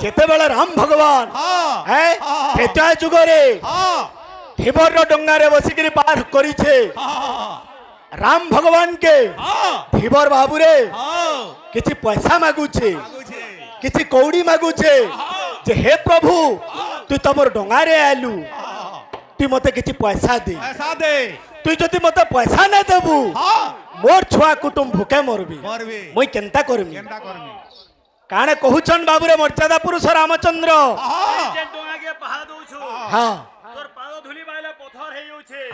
যেতবেলে রাম ভগবান ত্রেতা যুগরে ধীবর ডঙ্গারে বসিকি পার করিছে রাম ভগবান কে ধীবর বাবুরে কিছু পয়সা মাগুছে কিছু কৌড়ি মাগুছে যে হে প্রভু তুই তোমার ডঙ্গারে আলু তুই মতে কিছু পয়সা দে তুই যদি মতে পয়সা না দেবু মোর ছুয়া কুটুম ভুকে মরবি মুই কেনতা করবি কানে কহুছন বাবুরে মর্যাদা পুরুষ রামচন্দ্র হ্যাঁ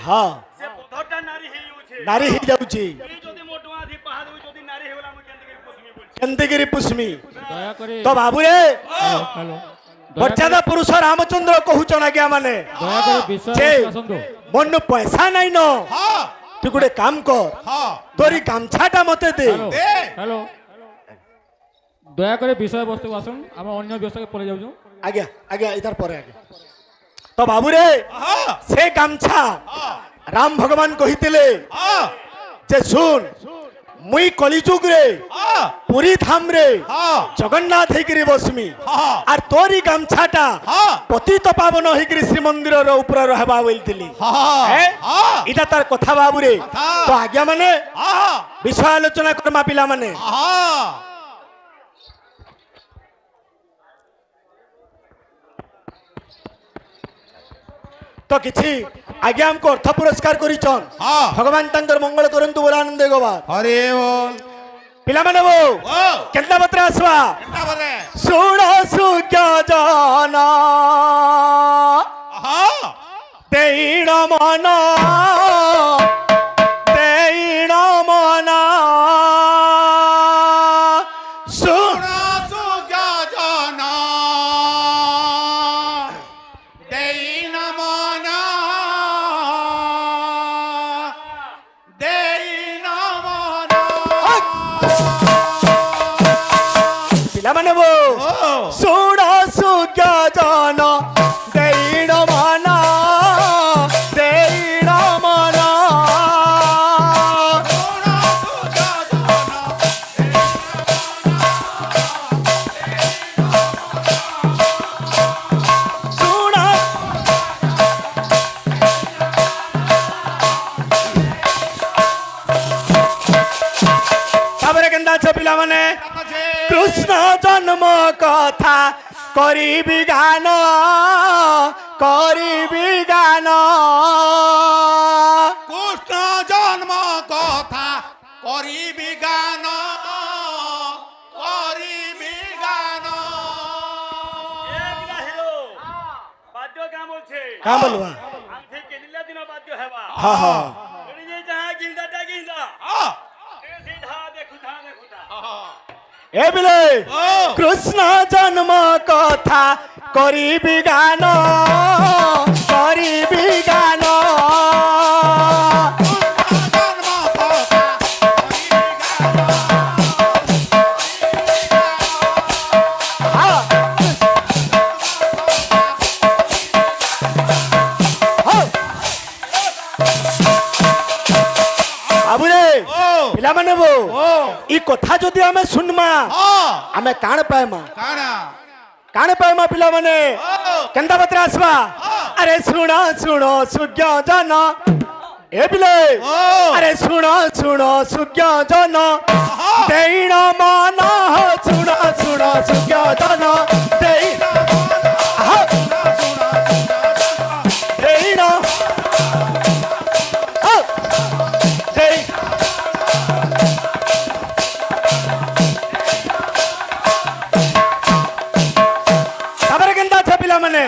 হ্যাঁ নারী হয়ে যাଉଛି কেন্দ্রগিরি পুষ্মি তো বাবুরে মর্যাদা পুরুষ রামচন্দ্র কহুছন আজ্ঞা মানে মন পয়সা নাই ন তুই গোটে কাম কর তোর গামছাটা মতে দে হ্যালো দয়া করে বিষয়বস্তু আসুন আমরা অন্য বিষয়কে পড়ে যাচ্ছু আজ্ঞা আজ্ঞা এটার পরে আজ্ঞা তো বাবুরে সে গামছা রাম ভগবান কহিলে যে শুন মুই কলিযুগ রে পুরী ধাম রে জগন্নাথ হইকি বসমি আর তোরি গামছাটা পতিত পাবন হইকি শ্রীমন্দির উপরে রহবা বলছিলি এটা তার কথা বাবুরে তো আজ্ঞা মানে বিষয় আলোচনা করমা পিলা মানে তো কিছু আজ্ঞা আমকো অর্থ পুরস্কার করিছন ভগবান তাঙ্কর মঙ্গল করন্তু বলে আনন্দ গোবা হরে বল পিলা মানে বো কেনতা পত্র আসবা শুণ সুজ্ঞ জানা দেইণ মন দেইণ মন শুণ মানে বো শুণ সুজ্ঞ জন দেইণ মন দেইণ মন শুণ তারপরে কেনতা আছে পিলা মানে কৃষ্ণ জন্ম কথা করিবি গান করিবি গান কৃষ্ণ জন্ম কথা করিবি গান করিবি গান কাম বলবা হ্যাঁ হ্যাঁ এ বিলে কৃষ্ণ জন্ম কথা করিবি গান করিবি গান বাবুরে পিলা মানে বো ই কথা যদি আমি শুনমা আমি কাণ পাইমা কাণ পাইমা পিলা মানে কেনতা পত্র আসবা আরে শুণ শুণ সুজ্ঞ জন এ বিলে আরে শুণ শুণ সুজ্ঞ জন দেইণ মন শুণ শুণ সুজ্ঞ জন দেইণ দেইণ মানে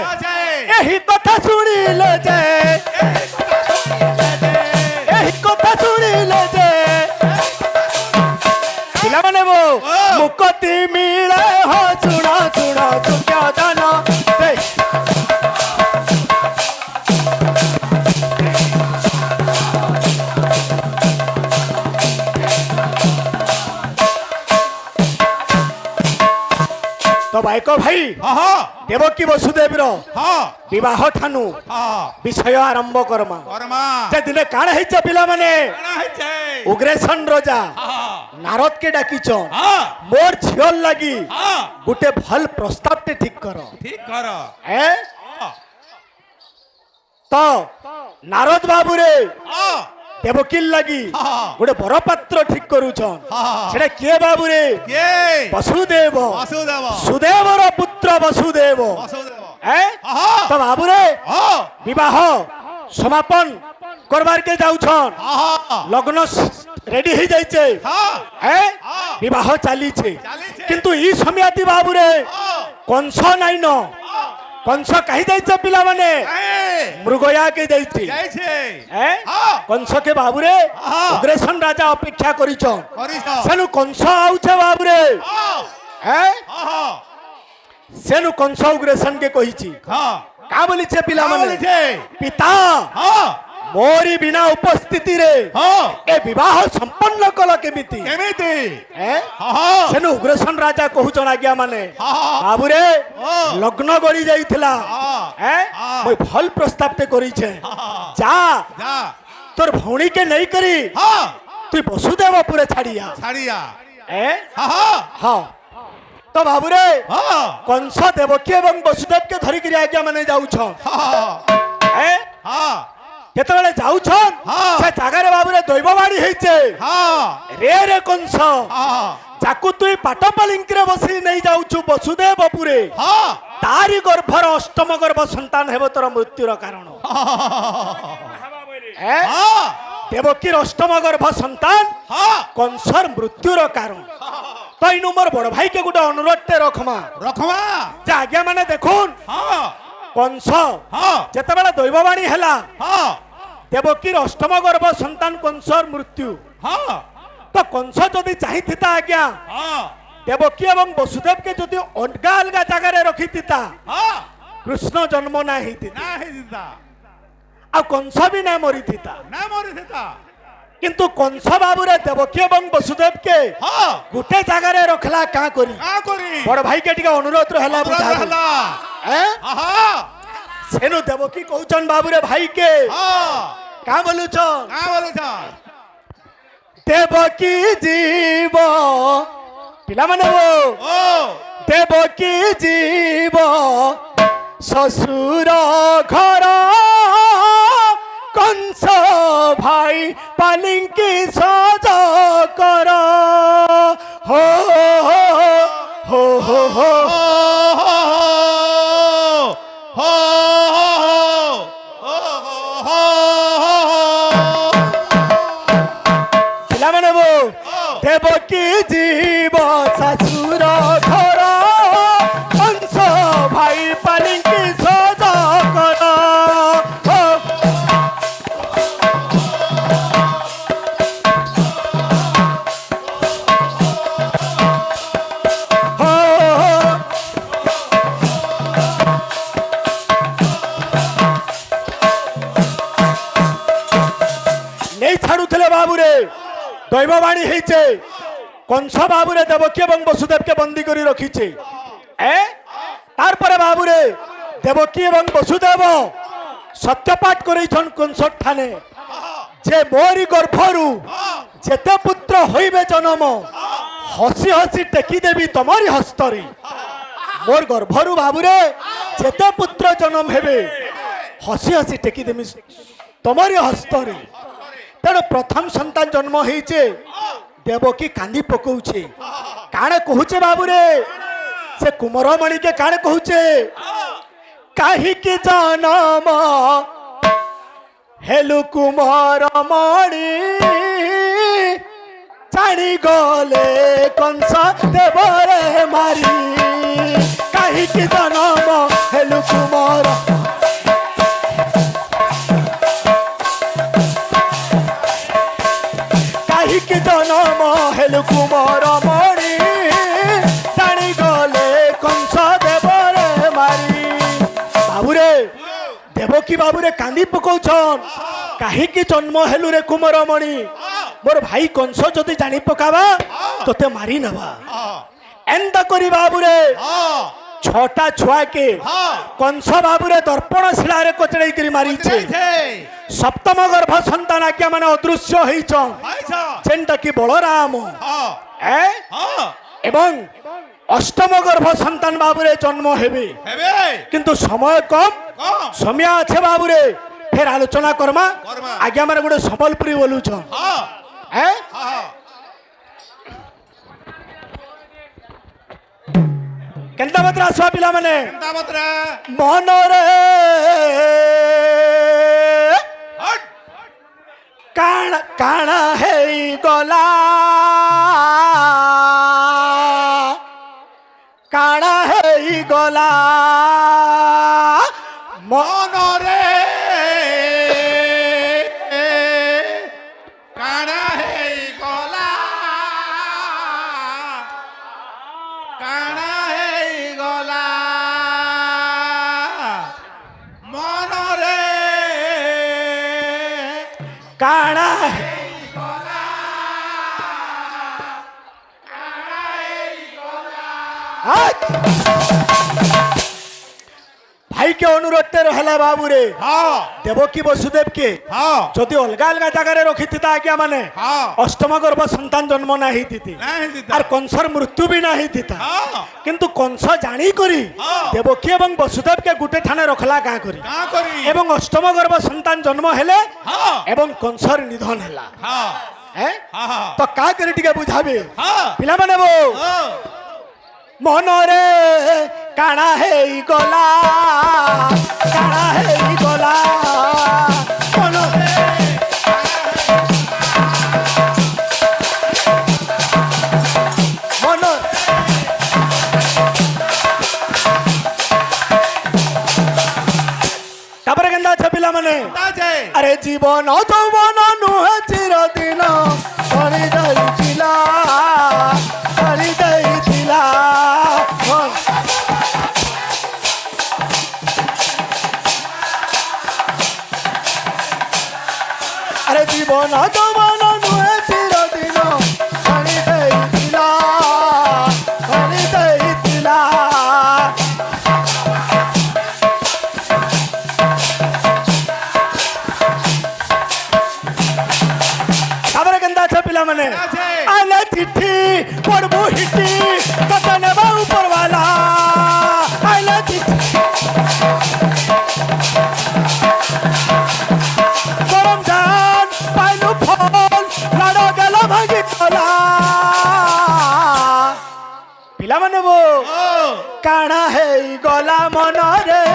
এই কথা শুনিলে যে এই কথা শুনিলে যে পিলা মানে বো মুকতি মিলে হো শুণ শুণ সুজ্ঞ জন তো তো বাইক ভাই ହଁ দেবকী বসুদেবর ହଁ বিবাহ ঠানু ହଁ বিষয় আরম্ভ করমা କର୍ମା যে দিনে কাণ হইছে পিলা মানে କାଣା ହେଇଛେ উগ্রেসন রাজা ହଁ নারদ কে ডাকিছন ହଁ মোর ঝিওর লাগি ହଁ গোটে ভাল প্রস্তাবটে ঠিক কর ଠିକ କର এ ହଁ তো নারদ বাবুরে ହଁ দেবকীর লাগি ହଁ গোটে বরপাত্র ঠিক করুছন ହଁ সেটা কিয়ে বাবুরে କିଏ বসুদেব ବାସୁଦେବ সুদেবর পুত্র বসুদেব ବାସୁଦେବ এ ହଁ তো বাবুরে ହଁ বিবাহ সমাপন করবার কে যাউছন ହଁ লগ্ন রেডি হয়ে যাইছে ହଁ এ বিবাহ চালিছে ଚାଲିଛେ কিন্তু ই সমিয়াতি বাবুরে ହଁ কংস নাই ন কংস কাহি যাইছে পিলা মানে ଏ মৃগয়া কে যাইছে ଯାଇଛେ এ ହଁ কংসকে বাবুরে হ্যাঁ। উগ্রেসন রাজা অপেক্ষা করিছন କରିଛ সেনু কংস আউছে বাবুরে ହଁ এ ହଁ সেনু কংস উগ্রেসন কে কহিছি ହଁ কা বলিছে পিলা କାଁ মানে ବୋଲିଛେ পিতা ହଁ মোরি বিনা উপস্থিতি রে ହଁ এ বিবাহ সম্পন্ন কল কেমিতি କେମିତି এ ହଁ সেনু উগ্রেসন রাজা কহুছন আজ্ঞা মানে ହଁ বাবুরে ହଁ লগ্ন গড়ি যাইছিলা ହଁ এ হ্যাঁ। মই ভাল প্রস্তাবতে করিছে ହଁ যা ଯା তোর ভৌণীকে নেই করি ହଁ তুই বসুদেবপুরে ছাড়িয়া ଛାଡ଼ିଆ এ ହଁ হ্যাঁ তো বাবুরে ହଁ কংস দেবকী এবং বসুদেবকে ধরিকি আজ্ঞা মানে যাউছ ହଁ এ ହଁ যেতবেলে যাউছন হ্যাঁ। সে জায়গায় বাবুরে দৈববাণী হইছে ହଁ রে রে কংস ହଁ যাকু তুই পাটপালিঙ্কিরে বসি নেই যাউছু বসুদেবপুরে ହଁ তারি গর্ভর অষ্টম গর্ভ সন্তান হেব তোর মৃত্যুর কারণ এ ହଁ দেবকীর অষ্টম গর্ভ সন্তান ହଁ কংসর মৃত্যুর কারণ তো ইনু মোর বড় ভাইকে গোটে অনুরোধতে রখমা ରଖମା যে আজ্ঞা মানে দেখুন ହଁ কংস ହଁ যেতবেলে দৈববাণী হেলা ହଁ দেবকীর অষ্টম গর্ভ সন্তান কংসর মৃত্যু ହଁ তো কংস যদি চাহিথিতা আজ্ঞা ହଁ দেবকী এবং বসুদেবকে যদি অলগা অলগা জায়গায় রখিথিতা ହଁ কৃষ্ণ জন্ম না হইতিতা ନା ହେଇଥିତା আর কংস বি না মরিথিতা ନା ମରିଥିତା কিন্তু কংস বাবুরে দেবকী এবং বসুদেবকে ହଁ গোটে জায়গায় রখলা কা করি କାଁ କରି বড় ভাইকে টিকে অনুরোধ রহলা বুঝা ହେଲା হ্যাঁ ହଁ সেনু দেবকী কৌচন বাবুরে ভাইকে ହଁ কা বলুছ କାଁ ବୋଲୁଛ দেবকী জীব পিলামানে ও ଓ দেবকী জীব শ্বশুর ঘর কংস ভাই পালিঙ্কি সজ কর হো হো হো হো হো পিলামানে বো দেবকী জীব শ্বশুর ঘর কংস ভাই পালিঙ্কি সজ কর হো হো নেই ছাড়ুলে বাবুরে দৈববাণী হয়েছে কংস বাবুরে দেবকী এবং বসুদেবকে বন্দী করে রখিছে এ তারপরে বাবুরে দেবকী এবং বসুদেব সত্যপাঠ করেছেন কংসর ঠানে যে মোরি গর্ভরু যেতে পুত্র হইবে জনম হসি হসি টেকি দেবী তোমারি হস্তরে মোর গর্ভরু বাবুরে যেতে পুত্র জনম হেবে হসি হসি টেকি দেবী তোমারি হস্তরে তেণু প্রথম সন্তান জন্ম হয়েছে দেবকী কান্দি পকাউছে কাণে কহুছে বাবুরে সে কুমরমণিকে কাণে কহুছে কাহিকি জনম হেলু কুমরমণি জানি গলে কংস দেবরে মারি কাহিকি জনম হেলু কুমর কাহিকি জনম হেলু কুমরমণি জানি গলে কংস দেবরে মারি বাবুরে দেবকী বাবুরে কান্দি পকাউছন কাহিকি জন্ম হেলু রে কুমরমণি মোর ভাই কংস যদি জানি পকাবা তোতে মারি নেবা ଏନ୍ତା କରି ବାବୁରେ ହଁ ଛଅଟା ଛୁଆକେ ହଁ କଂସ ବାବୁରେ ଦର୍ପଣ ଶିଳାରେ କଚଡେଇ କରି ମାରିଛେ છે ସପ୍ତମ ଗର୍ଭ ସନ୍ତାନ ଆଜ୍ଞା ମାନେ ଅଦୃଶ୍ୟ ହେଇଛନ୍ ભાઈ ଯେନ୍ଟା କି ବଳରାମ હા ଏ હા ଏବଂ ଅଷ୍ଟମ ଗର୍ଭ ସନ୍ତାନ ବାବୁରେ ଜନ୍ମ ହେବେ ହେବେ କିନ୍ତୁ ସମୟ କମ୍ କମ୍ ସମୟ আছে ବାବୁରେ ଫେର ଆଲୋଚନା କରମା କରମା। ଆଜ୍ଞା ମାନେ ଗୋଟେ ସମ୍ବଲପୁରୀ ବୋଲୁଛନ୍ હા ଏ હા କେନ୍ତା ମାତ୍ରା ଆସିବା ପିଲାମାନେ કેન્તા બત્રા ମନରେ હટ କାଣ କାଣ ହେଇଗଲା କାଣ ହେଇଗଲା মনরে কানা হেই গলা কানা হেই গলা মনরে କାଣ ভাইকে অনুরোধ রহলা বাবুরে হ্যাঁ দেবকী বসুদেবকে হ্যাঁ যদি অলগা অলগা জায়গায় রখিথিতা আজ্ঞা মানে হ্যাঁ অষ্টম গর্ভ সন্তান জন্ম না হইতিতি নাই দিতা আর কংসর মৃত্যু বি না হইতিতা হ্যাঁ কিন্তু কংস জানি করি হ্যাঁ। দেবকী এবং বসুদেবকে গুটে ঠানে রখলা গাঁ করি কা করি এবং অষ্টম গর্ভ সন্তান জন্ম হেলে হ্যাঁ এবং কংসর নিধন হেলা হ্যাঁ হ্যাঁ হ্যাঁ তো কা করে টিকে বুঝাবে হ্যাঁ পিলামানে বো হ্যাঁ মনরে কাଣା ହେଇଗଲା କାଣା ହେଇଗଲା ମନରେ ମନ ତାପରେ କେନ୍ତା ଅଛି ପିଲାମାନେ তাজে আরে জীবন যৌবন নুহে চিরদিন সরি যাইছিলা সরি যাইছিলা আরে জীবন যৌবন নুহে চিরদিন সরি যাইছিলা সরি যাইছিলা তারপরে কেন্দ্র আছে পিলামানে আছে। আলে চিঠি পড়বো হিটি কত নেব উপরওয়ালা আলে চিঠি গরম জান পাইলু ফল লাড় গেল ভাঙি গলা পিলামানে বো ও কাଣା ହେଇଗଲା ମନରେ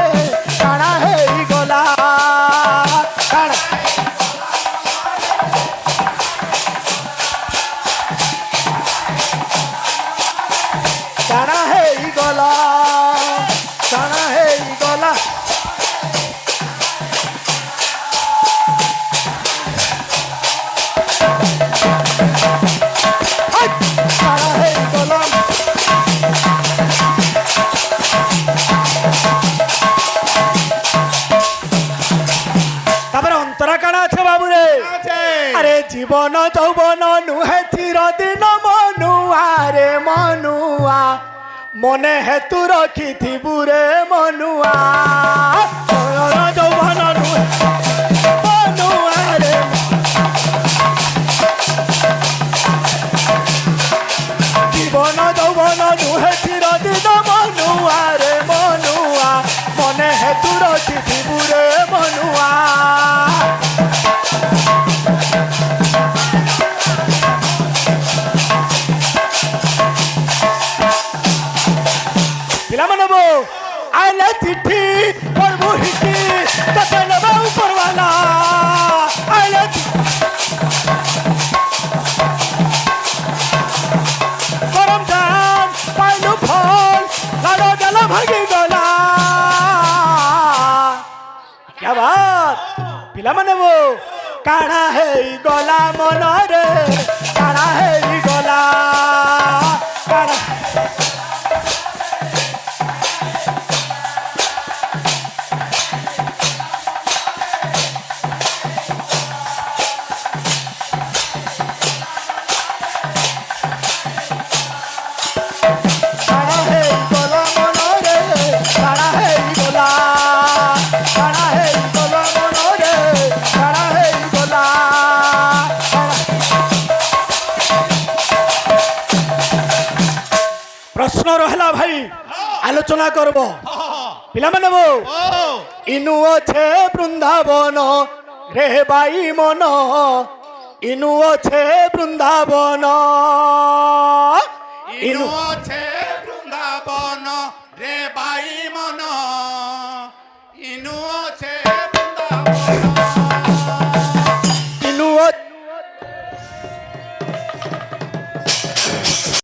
କାଣା ହେଇଗଲା କାଣା କାଣା ହେଇଗଲା କାଣା ହେଇଗଲା କାଣା ହେଇଗଲା তারপরে অন্তরা কানা আছে বাবুরে আছে আরে জীবন যৌবন নুহে চিরদিন মনুয়া রে মনুয়া মনে হেতু রখিথিবু রে মনুয়া জীবন যৌবন নুহে মনুয়া রে জীবন যৌবন নুহে চিরদিন মনুয়া রে মনুয়া মনে হেতু রখিথিবু রে মনুয়া পিলামানে বো আইলে চিঠি পড়বো হিটি তোকে নেব উপরওয়ালা আইলে গরম জান পাইলু ফল লাড় গেল ভাঙি গলা क्या बात পিলামানে বো কাଣା ହେଇଗଲା মନରେ কাଣା ହେଇଗଲା কাଣା করব পিলাମାନେ বউ ও ইনু আছে বৃন্দাবন রে বাই মন ইনু আছে বৃন্দাবন ইনু আছে বৃন্দাবন রে বাই